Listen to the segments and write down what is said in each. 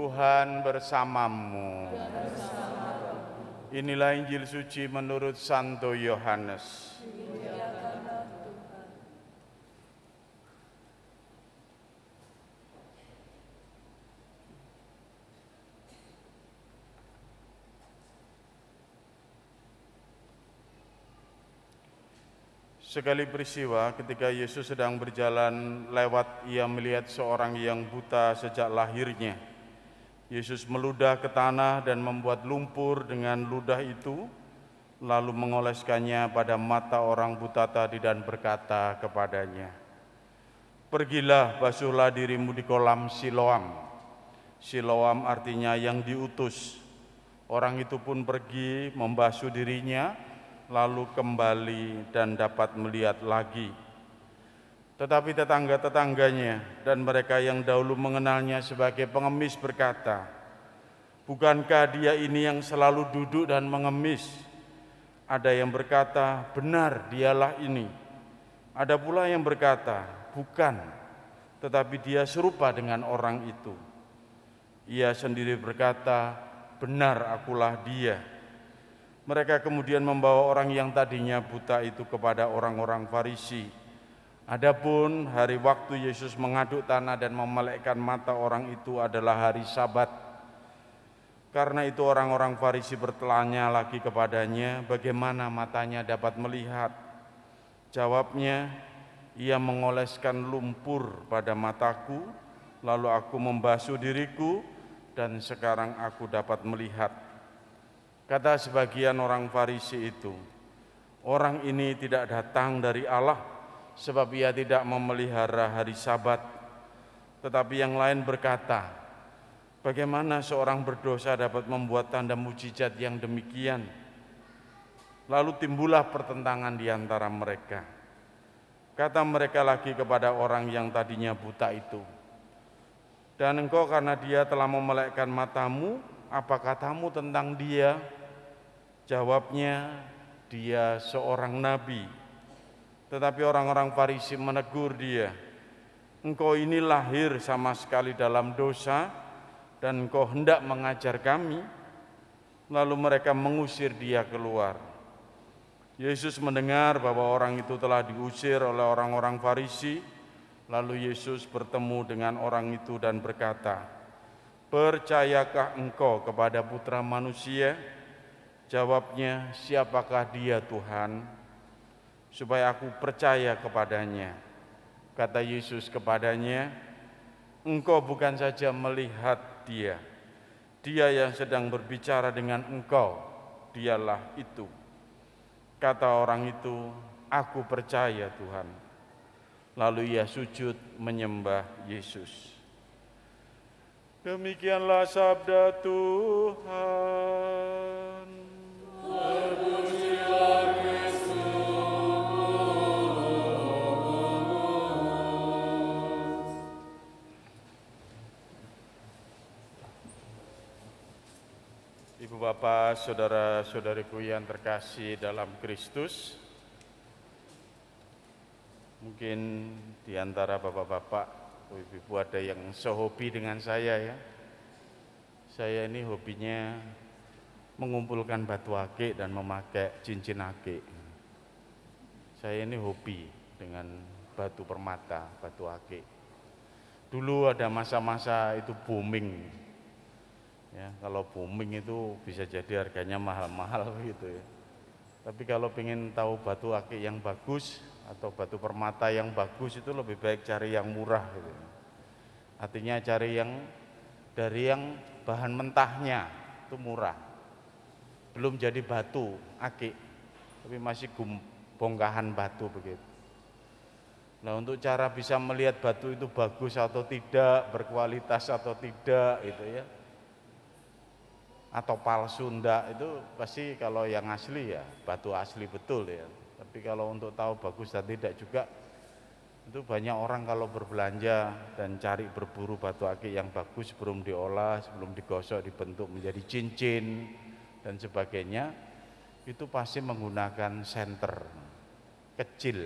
Tuhan bersamamu. Inilah Injil suci menurut Santo Yohanes. Sekali peristiwa ketika Yesus sedang berjalan lewat, ia melihat seorang yang buta sejak lahirnya. Yesus meludah ke tanah dan membuat lumpur dengan ludah itu, lalu mengoleskannya pada mata orang buta tadi dan berkata kepadanya, "Pergilah, basuhlah dirimu di kolam Siloam." Siloam artinya yang diutus. Orang itu pun pergi membasuh dirinya, lalu kembali dan dapat melihat lagi. Tetapi tetangga-tetangganya dan mereka yang dahulu mengenalnya sebagai pengemis berkata, "Bukankah dia ini yang selalu duduk dan mengemis?" Ada yang berkata, "Benar, dialah ini." Ada pula yang berkata, "Bukan, tetapi dia serupa dengan orang itu." Ia sendiri berkata, "Benar, akulah dia." Mereka kemudian membawa orang yang tadinya buta itu kepada orang-orang Farisi. Adapun hari waktu Yesus mengaduk tanah dan memelekkan mata orang itu adalah hari Sabat. Karena itu orang-orang Farisi bertanya lagi kepadanya, bagaimana matanya dapat melihat? Jawabnya, "Ia mengoleskan lumpur pada mataku, lalu aku membasuh diriku, dan sekarang aku dapat melihat." Kata sebagian orang Farisi itu, "Orang ini tidak datang dari Allah, sebab ia tidak memelihara hari Sabat." Tetapi yang lain berkata, "Bagaimana seorang berdosa dapat membuat tanda mujizat yang demikian?" Lalu timbullah pertentangan di antara mereka. Kata mereka lagi kepada orang yang tadinya buta itu, "Dan engkau karena dia telah memelekkan matamu, apa katamu tentang dia?" Jawabnya, "Dia seorang nabi." Tetapi orang-orang Farisi menegur dia, "Engkau ini lahir sama sekali dalam dosa, dan engkau hendak mengajar kami?" Lalu mereka mengusir dia keluar. Yesus mendengar bahwa orang itu telah diusir oleh orang-orang Farisi. Lalu Yesus bertemu dengan orang itu dan berkata, "Percayakah engkau kepada Putra Manusia?" Jawabnya, "Siapakah dia, Tuhan, supaya aku percaya kepadanya?" Kata Yesus kepadanya, "Engkau bukan saja melihat dia, dia yang sedang berbicara dengan engkau, dialah itu." Kata orang itu, "Aku percaya, Tuhan." Lalu ia sujud menyembah Yesus. Demikianlah sabda Tuhan. Ibu bapak, saudara-saudariku yang terkasih dalam Kristus, mungkin di antara bapak-bapak, ibu-ibu ada yang sehobi dengan saya ya. Saya ini hobinya mengumpulkan batu akik dan memakai cincin akik. Saya ini hobi dengan batu permata, batu akik. Dulu ada masa-masa itu booming. Ya, kalau booming itu bisa jadi harganya mahal-mahal gitu ya. Tapi kalau pengen tahu batu akik yang bagus atau batu permata yang bagus itu lebih baik cari yang murah gitu. Artinya cari yang dari yang bahan mentahnya itu murah. Belum jadi batu akik, tapi masih bongkahan batu begitu. Nah, untuk cara bisa melihat batu itu bagus atau tidak, berkualitas atau tidak gitu ya, atau palsu enggak, itu pasti kalau yang asli ya batu asli betul ya. Tapi kalau untuk tahu bagus dan tidak juga, itu banyak orang kalau berbelanja dan cari berburu batu akik yang bagus sebelum diolah, sebelum digosok, dibentuk menjadi cincin dan sebagainya, itu pasti menggunakan senter kecil.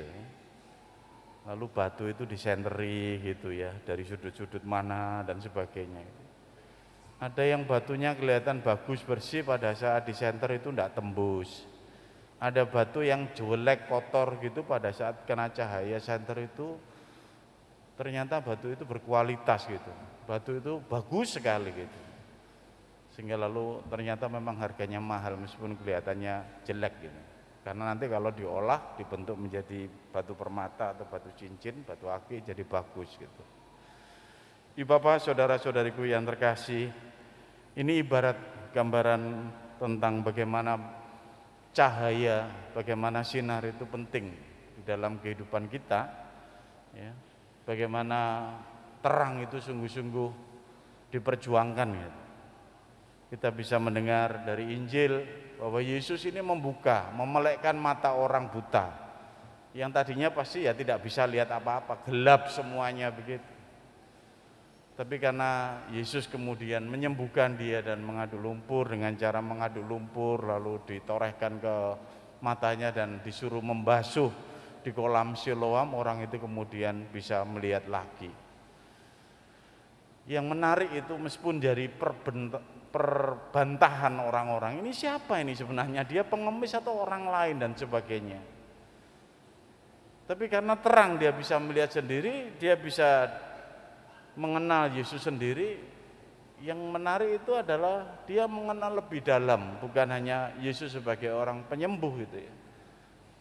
Lalu batu itu disenteri gitu ya, dari sudut-sudut mana dan sebagainya. Ada yang batunya kelihatan bagus bersih, pada saat di senter itu enggak tembus. Ada batu yang jelek kotor gitu, pada saat kena cahaya senter itu ternyata batu itu berkualitas gitu. Batu itu bagus sekali gitu. Sehingga lalu ternyata memang harganya mahal meskipun kelihatannya jelek gitu. Karena nanti kalau diolah dibentuk menjadi batu permata atau batu cincin, batu akik, jadi bagus gitu. Ibu bapak, saudara-saudariku yang terkasih, ini ibarat gambaran tentang bagaimana cahaya, bagaimana sinar itu penting di dalam kehidupan kita, ya. Bagaimana terang itu sungguh-sungguh diperjuangkan gitu. Kita bisa mendengar dari Injil bahwa Yesus ini membuka, memelekkan mata orang buta yang tadinya pasti ya tidak bisa lihat apa-apa, gelap semuanya begitu. Tapi karena Yesus kemudian menyembuhkan dia dan mengaduk lumpur, dengan cara mengaduk lumpur lalu ditorehkan ke matanya dan disuruh membasuh di kolam Siloam, orang itu kemudian bisa melihat lagi. Yang menarik itu meskipun dari perbantahan orang-orang, ini siapa ini sebenarnya, dia pengemis atau orang lain dan sebagainya. Tapi karena terang dia bisa melihat sendiri, dia bisa mengenal Yesus sendiri. Yang menarik itu adalah dia mengenal lebih dalam, bukan hanya Yesus sebagai orang penyembuh gitu ya.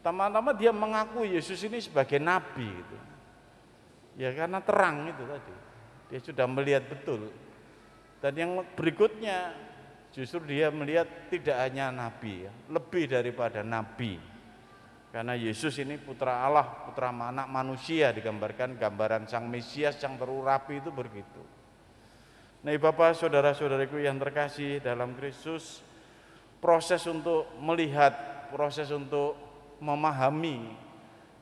Tama-tama dia mengaku Yesus ini sebagai nabi gitu. Ya karena terang itu tadi. Dia sudah melihat betul. Dan yang berikutnya justru dia melihat tidak hanya nabi ya, lebih daripada nabi. Karena Yesus ini putra Allah, putra anak manusia, digambarkan gambaran sang Mesias yang terurapi itu begitu. Nah, Bapak, saudara-saudariku yang terkasih dalam Kristus, proses untuk melihat, proses untuk memahami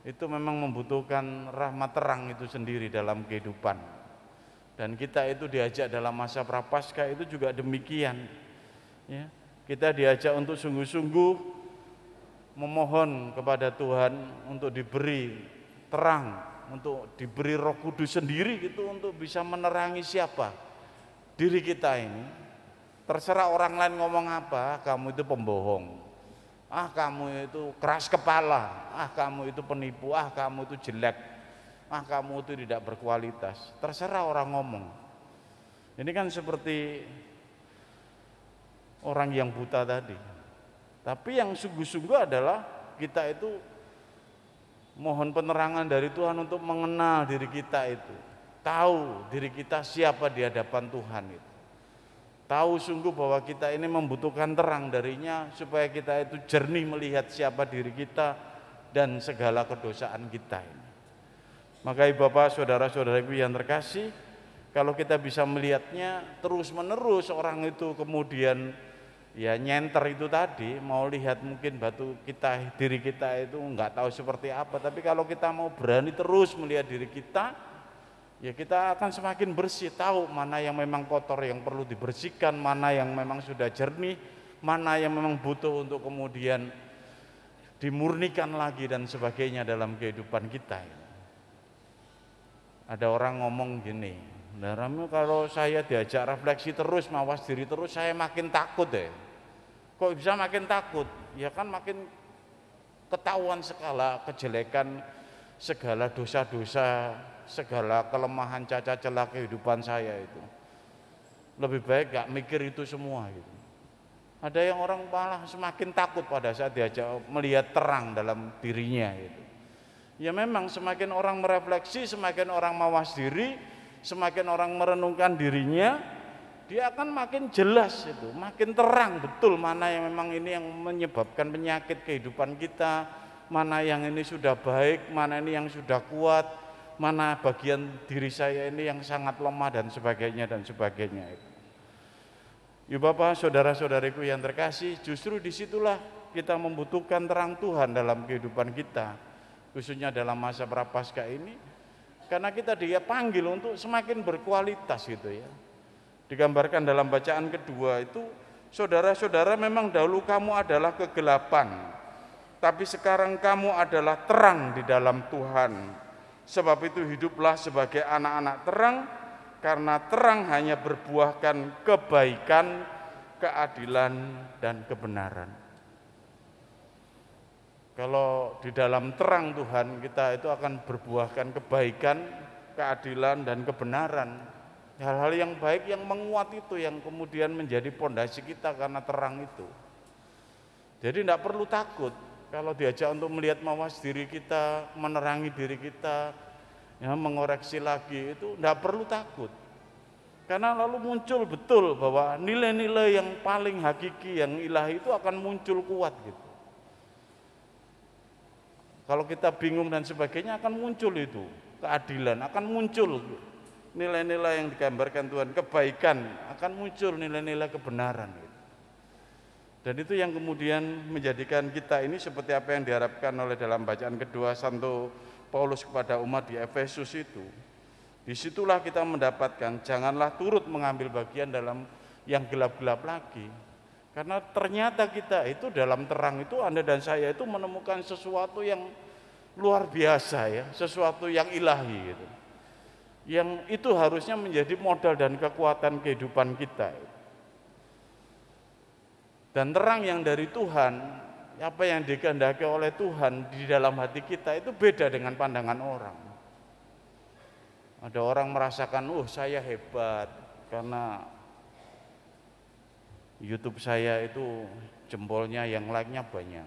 itu memang membutuhkan rahmat terang itu sendiri dalam kehidupan. Dan kita itu diajak dalam masa Prapaskah itu juga demikian ya. Kita diajak untuk sungguh-sungguh memohon kepada Tuhan untuk diberi terang, untuk diberi Roh Kudus sendiri gitu, untuk bisa menerangi siapa diri kita ini. Terserah orang lain ngomong apa, kamu itu pembohong, ah kamu itu keras kepala, ah kamu itu penipu, ah kamu itu jelek, ah kamu itu tidak berkualitas. Terserah orang ngomong. Ini kan seperti orang yang buta tadi. Tapi yang sungguh-sungguh adalah kita itu mohon penerangan dari Tuhan untuk mengenal diri kita itu, tahu diri kita siapa di hadapan Tuhan itu. Tahu sungguh bahwa kita ini membutuhkan terang darinya supaya kita itu jernih melihat siapa diri kita dan segala kedosaan kita ini. Maka Ibu Bapak, saudara-saudaraku yang terkasih, kalau kita bisa melihatnya terus-menerus, orang itu kemudian ya nyenter itu tadi, mau lihat mungkin batu kita, diri kita itu enggak tahu seperti apa, tapi kalau kita mau berani terus melihat diri kita, ya kita akan semakin bersih, tahu mana yang memang kotor yang perlu dibersihkan, mana yang memang sudah jernih, mana yang memang butuh untuk kemudian dimurnikan lagi dan sebagainya dalam kehidupan kita. Ada orang ngomong gini, Rami, kalau saya diajak refleksi terus, mawas diri terus, saya makin takut deh. Kok bisa makin takut? Ya kan makin ketahuan segala kejelekan, segala dosa-dosa, segala kelemahan, cacat celah kehidupan saya itu. Lebih baik gak mikir itu semua gitu. Ada yang orang malah semakin takut pada saat diajak melihat terang dalam dirinya gitu. Ya memang semakin orang merefleksi, semakin orang mawas diri, semakin orang merenungkan dirinya, dia akan makin jelas itu, makin terang betul mana yang memang ini yang menyebabkan penyakit kehidupan kita, mana yang ini sudah baik, mana ini yang sudah kuat, mana bagian diri saya ini yang sangat lemah dan sebagainya dan sebagainya itu. Ibu Bapak, saudara-saudariku yang terkasih, justru disitulah kita membutuhkan terang Tuhan dalam kehidupan kita, khususnya dalam masa Prapaskah ini, karena kita dia panggil untuk semakin berkualitas gitu ya. Digambarkan dalam bacaan kedua itu, saudara-saudara, memang dahulu kamu adalah kegelapan, tapi sekarang kamu adalah terang di dalam Tuhan. Sebab itu hiduplah sebagai anak-anak terang, karena terang hanya berbuahkan kebaikan, keadilan, dan kebenaran. Kalau di dalam terang Tuhan, kita itu akan berbuahkan kebaikan, keadilan, dan kebenaran. Hal-hal yang baik yang menguat itu yang kemudian menjadi pondasi kita karena terang itu. Jadi tidak perlu takut kalau diajak untuk melihat mawas diri kita, menerangi diri kita, ya, mengoreksi lagi, itu tidak perlu takut. Karena lalu muncul betul bahwa nilai-nilai yang paling hakiki, yang ilahi itu akan muncul kuat gitu. Kalau kita bingung dan sebagainya akan muncul itu keadilan, akan muncul nilai-nilai yang digambarkan Tuhan, kebaikan, akan muncul nilai-nilai kebenaran gitu. Dan itu yang kemudian menjadikan kita ini seperti apa yang diharapkan oleh dalam bacaan kedua Santo Paulus kepada umat di Efesus itu. Disitulah kita mendapatkan janganlah turut mengambil bagian dalam yang gelap-gelap lagi. Karena ternyata kita itu dalam terang itu, Anda dan saya itu menemukan sesuatu yang luar biasa ya, sesuatu yang ilahi gitu. Yang itu harusnya menjadi modal dan kekuatan kehidupan kita. Dan terang yang dari Tuhan, apa yang dikehendaki oleh Tuhan di dalam hati kita itu beda dengan pandangan orang. Ada orang merasakan, saya hebat karena YouTube saya itu jempolnya yang like-nya banyak.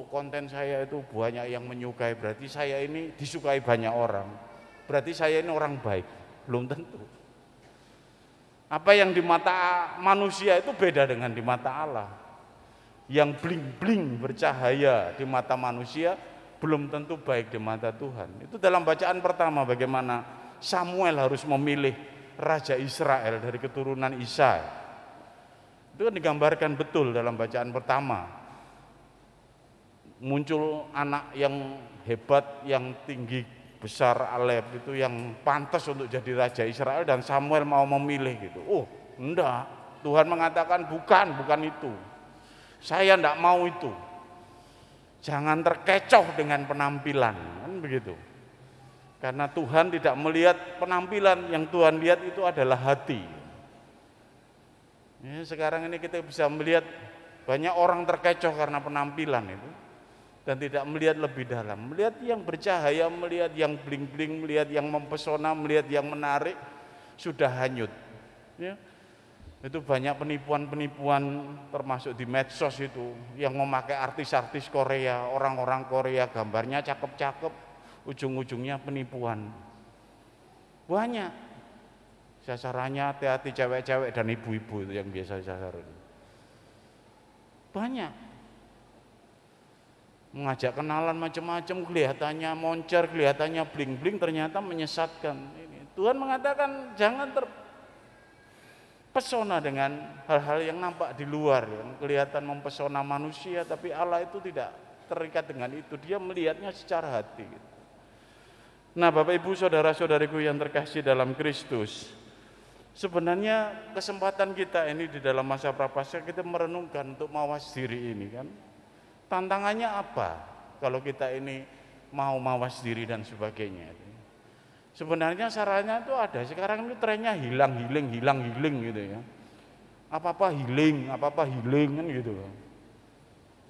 Konten saya itu banyak yang menyukai, berarti saya ini disukai banyak orang. Berarti saya ini orang baik. Belum tentu. Apa yang di mata manusia itu beda dengan di mata Allah. Yang bling-bling bercahaya di mata manusia belum tentu baik di mata Tuhan. Itu dalam bacaan pertama bagaimana Samuel harus memilih Raja Israel dari keturunan Isai. Itu kan digambarkan betul dalam bacaan pertama. Muncul anak yang hebat, yang tinggi, besar, Aleb itu yang pantas untuk jadi Raja Israel, dan Samuel mau memilih gitu. Enggak. Tuhan mengatakan bukan itu. Saya enggak mau itu. Jangan terkecoh dengan penampilan, kan begitu. Karena Tuhan tidak melihat penampilan, yang Tuhan lihat itu adalah hati. Ya, sekarang ini kita bisa melihat banyak orang terkecoh karena penampilan itu dan tidak melihat lebih dalam, melihat yang bercahaya, melihat yang bling-bling, melihat yang mempesona, melihat yang menarik, sudah hanyut. Ya. Itu banyak penipuan-penipuan termasuk di medsos itu yang memakai artis-artis Korea, orang-orang Korea, gambarnya cakep-cakep, ujung-ujungnya penipuan. Banyak. Sasarannya hati-hati cewek-cewek dan ibu-ibu itu yang biasa disasar. Banyak. Mengajak kenalan macam-macam, kelihatannya moncer, kelihatannya bling-bling, ternyata menyesatkan. Tuhan mengatakan jangan terpesona dengan hal-hal yang nampak di luar, yang kelihatan mempesona manusia, tapi Allah itu tidak terikat dengan itu. Dia melihatnya secara hati. Nah, Bapak Ibu, saudara-saudariku yang terkasih dalam Kristus, sebenarnya kesempatan kita ini di dalam masa prapaskah kita merenungkan untuk mawas diri ini kan. Tantangannya apa kalau kita ini mau mawas diri dan sebagainya. Sebenarnya sarannya itu ada. Sekarang ini trennya hilang gitu ya. Apa-apa healing kan gitu.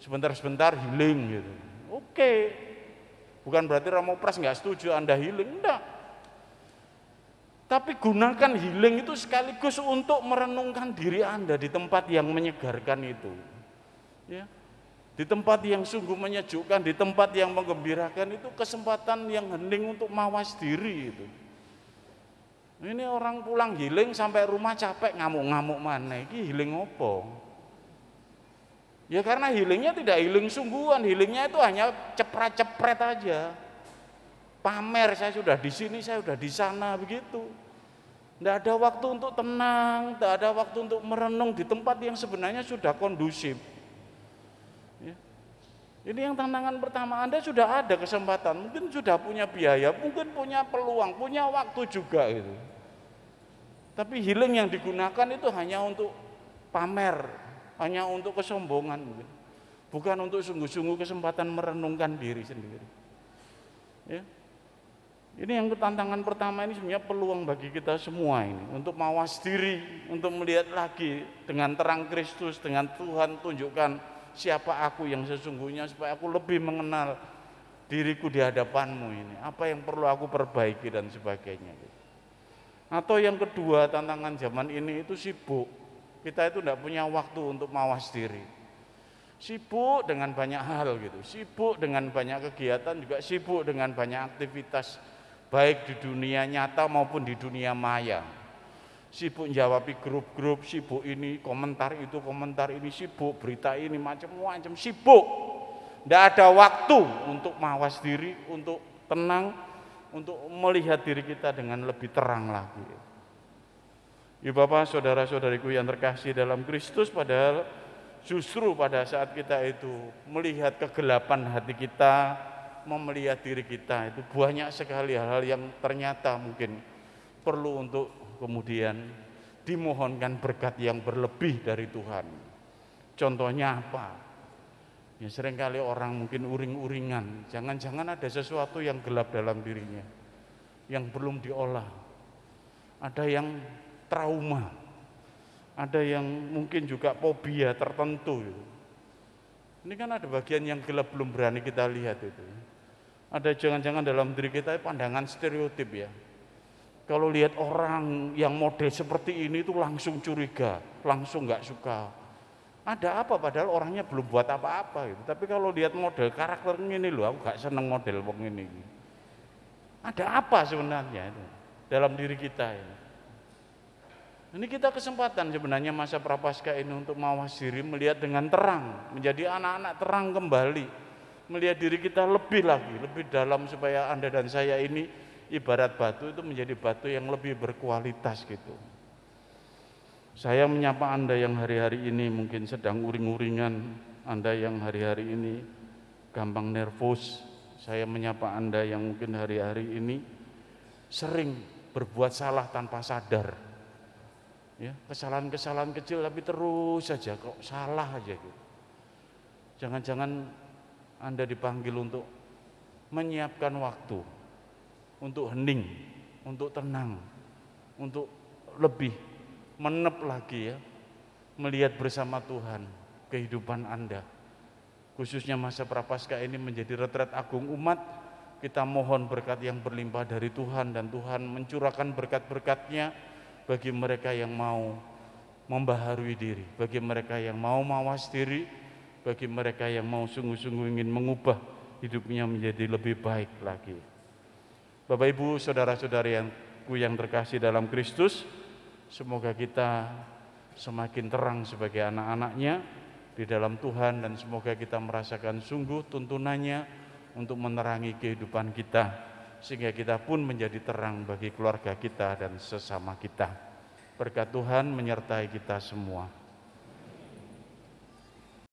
Sebentar-sebentar healing gitu. Oke. Bukan berarti Romo Pras nggak setuju Anda healing, enggak. Tapi gunakan healing itu sekaligus untuk merenungkan diri Anda di tempat yang menyegarkan itu. Ya. Di tempat yang sungguh menyejukkan, di tempat yang menggembirakan, itu kesempatan yang hening untuk mawas diri itu. Ini orang pulang healing sampai rumah capek ngamuk-ngamuk mana, ini healing apa? Ya karena healingnya tidak healing sungguhan, healingnya itu hanya cepret-cepret aja. Pamer, saya sudah di sini, saya sudah di sana, begitu. Tidak ada waktu untuk tenang, tidak ada waktu untuk merenung di tempat yang sebenarnya sudah kondusif. Ya. Ini yang tantangan pertama. Anda sudah ada kesempatan, mungkin sudah punya biaya, mungkin punya peluang, punya waktu juga gitu. Tapi healing yang digunakan itu hanya untuk pamer, hanya untuk kesombongan, bukan untuk sungguh-sungguh kesempatan merenungkan diri sendiri. Ya. Ini yang tantangan pertama ini sebenarnya peluang bagi kita semua ini untuk mawas diri, untuk melihat lagi dengan terang Kristus, dengan Tuhan tunjukkan siapa aku yang sesungguhnya supaya aku lebih mengenal diriku di hadapanmu ini. Apa yang perlu aku perbaiki dan sebagainya. Atau yang kedua, tantangan zaman ini itu sibuk. Kita itu tidak punya waktu untuk mawas diri. Sibuk dengan banyak hal gitu, sibuk dengan banyak kegiatan, juga sibuk dengan banyak aktivitas baik di dunia nyata maupun di dunia maya. Sibuk jawab grup-grup, sibuk ini komentar ini, sibuk berita ini macam-macam, sibuk. Tidak ada waktu untuk mawas diri, untuk tenang, untuk melihat diri kita dengan lebih terang lagi. Ya Bapak, saudara-saudariku yang terkasih dalam Kristus, padahal justru pada saat kita itu melihat kegelapan hati kita, melihat diri kita, itu banyak sekali hal-hal yang ternyata mungkin perlu untuk kemudian dimohonkan berkat yang berlebih dari Tuhan. Contohnya apa? Ya seringkali orang mungkin uring-uringan, jangan-jangan ada sesuatu yang gelap dalam dirinya, yang belum diolah. Ada yang trauma, ada yang mungkin juga fobia tertentu. Ini kan ada bagian yang gelap belum berani kita lihat itu. Ada jangan-jangan dalam diri kita pandangan stereotip ya. Kalau lihat orang yang model seperti ini itu langsung curiga, langsung nggak suka. Ada apa padahal orangnya belum buat apa-apa gitu. Tapi kalau lihat model karakternya ini loh, aku nggak seneng model wong ini. Ada apa sebenarnya itu dalam diri kita ini? Ini kita kesempatan sebenarnya masa Prapaskah ini untuk mawas diri, melihat dengan terang, menjadi anak-anak terang kembali, melihat diri kita lebih lagi, lebih dalam supaya Anda dan saya ini ibarat batu itu menjadi batu yang lebih berkualitas gitu. Saya menyapa Anda yang hari-hari ini mungkin sedang uring-uringan, Anda yang hari-hari ini gampang nervous, saya menyapa Anda yang mungkin hari-hari ini sering berbuat salah tanpa sadar. Ya, kesalahan-kesalahan kecil tapi terus saja kok salah aja gitu. Jangan-jangan Anda dipanggil untuk menyiapkan waktu, untuk hening, untuk tenang, untuk lebih menep lagi ya, melihat bersama Tuhan kehidupan Anda. Khususnya masa Prapaskah ini menjadi retret agung umat, kita mohon berkat yang berlimpah dari Tuhan dan Tuhan mencurahkan berkat-berkat-Nya bagi mereka yang mau membaharui diri, bagi mereka yang mau mawas diri, bagi mereka yang mau sungguh-sungguh ingin mengubah hidupnya menjadi lebih baik lagi. Bapak Ibu, saudara-saudari yang terkasih dalam Kristus, semoga kita semakin terang sebagai anak-anak-Nya di dalam Tuhan dan semoga kita merasakan sungguh tuntunannya untuk menerangi kehidupan kita, sehingga kita pun menjadi terang bagi keluarga kita dan sesama kita. Berkat Tuhan menyertai kita semua.